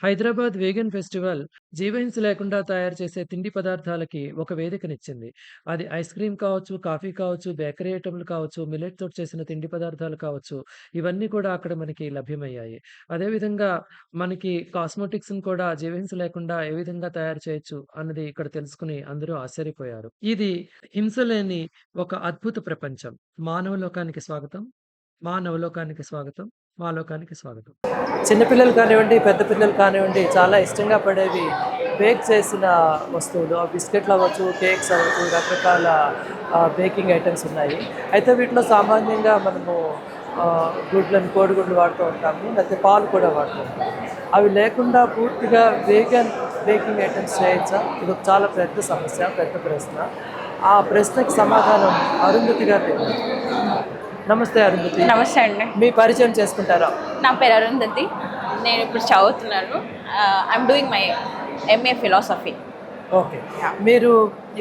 Hyderabad vegan festival జీవహింస లేకుండా తయారు చేసే తిండి పదార్థాలకి ఒక వేదికనిచ్చింది. అది ఐస్ క్రీమ్ కావచ్చు, కాఫీ కావచ్చు, బేకరీ ఐటెమ్‌లు కావచ్చు, మిల్లెట్‌తో చేసిన తిండి పదార్థాలు కావచ్చు, ఇవన్నీ కూడా అక్కడ మనకి లభ్యమయ్యాయి. అదేవిధంగా మనకి కాస్మోటిక్స్‌ని కూడా జీవహింస లేకుండా ఏ విధంగా తయారు చేయొచ్చు అన్నది ఇక్కడ తెలుసుకొని అందరూ ఆశ్చర్యపోయారు. ఇది హింస లేని ఒక అద్భుత ప్రపంచం. మానవ లోకానికి స్వాగతం. మా నవలోకానికి స్వాగతం. మా లోకానికి స్వాగతం. చిన్నపిల్లలు కానివ్వండి, పెద్ద పిల్లలు కానివ్వండి, చాలా ఇష్టంగా పడేవి బేక్ చేసిన వస్తువులు. బిస్కెట్లు అవ్వచ్చు, కేక్స్ అవ్వచ్చు, రకరకాల బేకింగ్ ఐటమ్స్ ఉన్నాయి. అయితే వీటిలో సామాన్యంగా మనము కోడిగుడ్లు వాడుతూ ఉంటాము, లేకపోతే పాలు కూడా వాడుతూ ఉంటాము. అవి లేకుండా పూర్తిగా వేగన్ బేకింగ్ ఐటమ్స్ చేయొచ్చా? ఇది ఒక చాలా పెద్ద సమస్య, పెద్ద ప్రశ్న. ఆ ప్రశ్నకి సమాధానం అరుంధతి గారు తెలియదు. నమస్తే అరుంధతి. నమస్తే అండి. మీ పరిచయం చేసుకుంటారా? నా పేరు అరుంధతి. నేను ఇప్పుడు చదువుతున్నాను. I'm doing my MA philosophy. Okay. మీరు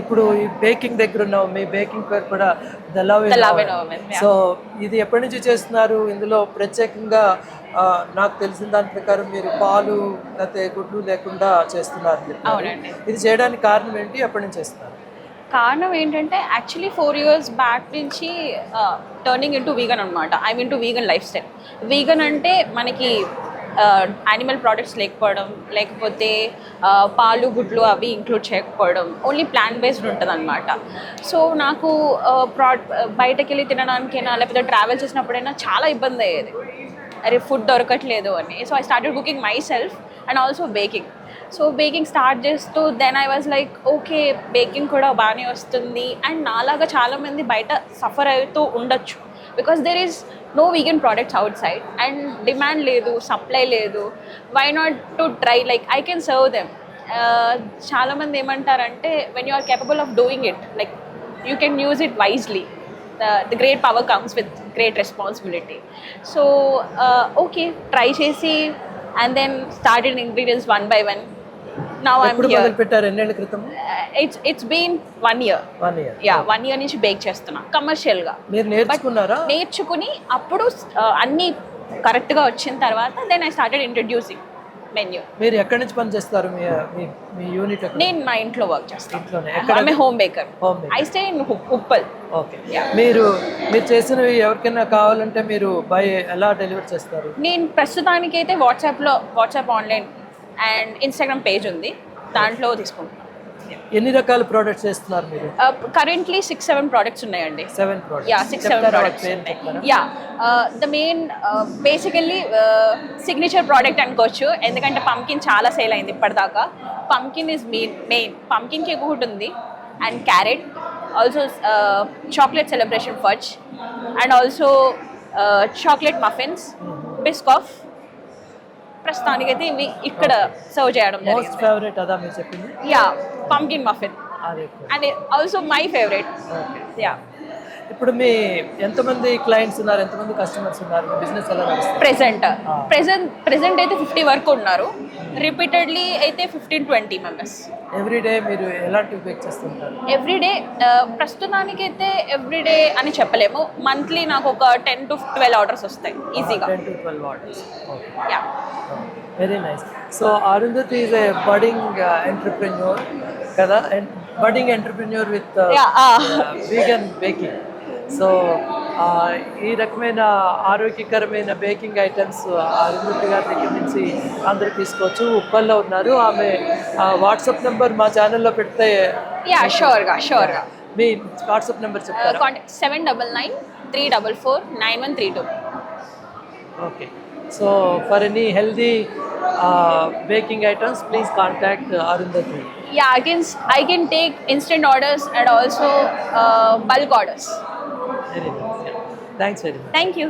ఇప్పుడు ఈ బేకింగ్ దగ్గర ఉన్నావు. మీ బేకింగ్ పేరు కూడా the love in oven. So ఇది ఎప్పటి నుంచి చేస్తున్నారు? ఇందులో ప్రత్యేకంగా నాకు తెలిసిన దాని ప్రకారం మీరు పాలు లేకపోతే గుడ్లు లేకుండా చేస్తున్నారు. అవునండి. ఇది చేయడానికి కారణం ఏంటి? ఎప్పటి నుంచి చేస్తున్నారు? కారణం ఏంటంటే యాక్చువల్లీ 4 years బ్యాక్ నుంచి టర్నింగ్ ఇంటూ వీగన్ అనమాట. I mean to vegan life style. Vegan అంటే మనకి యానిమల్ ప్రోడక్ట్స్ లేకపోవడం, లేకపోతే పాలు గుడ్లు అవి ఇంక్లూడ్ చేయకపోవడం, ఓన్లీ ప్లాంట్ బేస్డ్ ఉంటుంది అనమాట. సో నాకు బయటకు వెళ్ళి తినడానికైనా లేకపోతే ట్రావెల్ చేసినప్పుడైనా చాలా ఇబ్బంది అయ్యేది. అరే ఫుడ్ దొరకట్లేదు అని. So I started cooking myself and also baking. So baking start చేస్తూ then I was like okay, baking కూడా బాగానే వస్తుంది. అండ్ నాలాగా చాలామంది బయట సఫర్ అవుతూ ఉండొచ్చు, because there is no vegan products outside and demand లేదు, సప్లై లేదు. Why not to try, like I can serve them. చాలామంది ఏమంటారంటే when you are capable of doing it, like you can use it wisely. The great power comes with great responsibility. So okay, try chesi and then started ingredients one by one. Now I'm here. మొదలు పెట్టారు ఎన్నేళ్ల క్రితం? It's been 1 year. 1 year. Yeah, 1 year నుంచి bake చేస్తున్నా commercial గా. మీరు నేర్చుకున్నారా? నేర్చుకుని అప్పుడు అన్ని కరెక్ట్ గా వచ్చిన తర్వాత then I started introducing menu. మీరు ఎక్కడి నుంచి పని చేస్తారు? మీ యూనిట్ ఎక్కడ? నేను మా ఇంట్లో వర్క్ చేస్తాను. ఇంట్లోనే? I'm a home baker. I stay in Uppal. Okay. మీరు చేసినవి ఎవరికైనా కావాలంటే మీరు ఎలా డెలివర్ చేస్తారు? నేను ప్రస్తుతానికి అయితే WhatsApp online and Instagram page ఉంది, దాంట్లో తీసుకుంటాను. ఎన్ని రకాల ప్రోడక్ట్స్ చేస్తున్నారు మీరు? కరెంట్లీ 6-7 ప్రోడక్ట్స్ ఉన్నాయండి. 7 products. యా, 6-7 ప్రోడక్ట్స్ ఉన్నాయి. Yeah, the main basically signature product అనుకోవచ్చు, ఎందుకంటే పంకిన్ చాలా సేల్ అయింది ఇప్పటిదాకా. Pumpkin is main. Pumpkin cake ఒకటి ఉంది and carrot, also chocolate celebration fudge and also chocolate muffins, Biscoff. ప్రస్తుతానికైతే ఇవి ఇక్కడ సర్వ్ చేయడం మోస్ట్ ఫేవరెట్ అదా మీరు చెప్పింది? Yeah, pumpkin muffin and also my favourite. Yeah. ఇప్పుడు మీ ఎంతమంది క్లయింట్స్ ఉన్నారు? ఎంతమంది కస్టమర్స్ ఉన్నారు? బిజినెస్ ఎలా నడుస్తుంది? ప్రెసెంట్ అయితే 50 వరకు ఉన్నారు. రిపీటెడ్లీ అయితే 15-20 మెంబర్స్. ఎవ్రీడే మీరు ఎలాంటి బేక్ చేస్తుంటారు? ఎవ్రీడే ప్రస్తుతానికైతే ఎవ్రీడే అని చెప్పలేము. మంత్లీ నాకు ఒక 10 to 12 ఆర్డర్స్ వస్తాయి ఈజీగా. 10 to 12 orders. Yeah, very nice. So Arundhati is a budding entrepreneur కదా, budding entrepreneur with vegan baking. So ఈ రకమైన ఆరోగ్యకరమైన బేకింగ్ ఐటమ్స్ అరుంధతి గారి దగ్గర నుంచి అందరూ తీసుకోవచ్చు. ఉప్పల్లో ఉన్నారు. ఆమె వాట్సాప్ నెంబర్ మా ఛానల్లో పెడితే? యా, షూర్గా. మీ వాట్సాప్ నెంబర్ చెప్తారా? 7993449132. Okay. So for any healthy baking items, please contact Arundhati. Yeah, I can take instant orders and also bulk orders. Very nice. Yeah. Thanks very much. Thank you.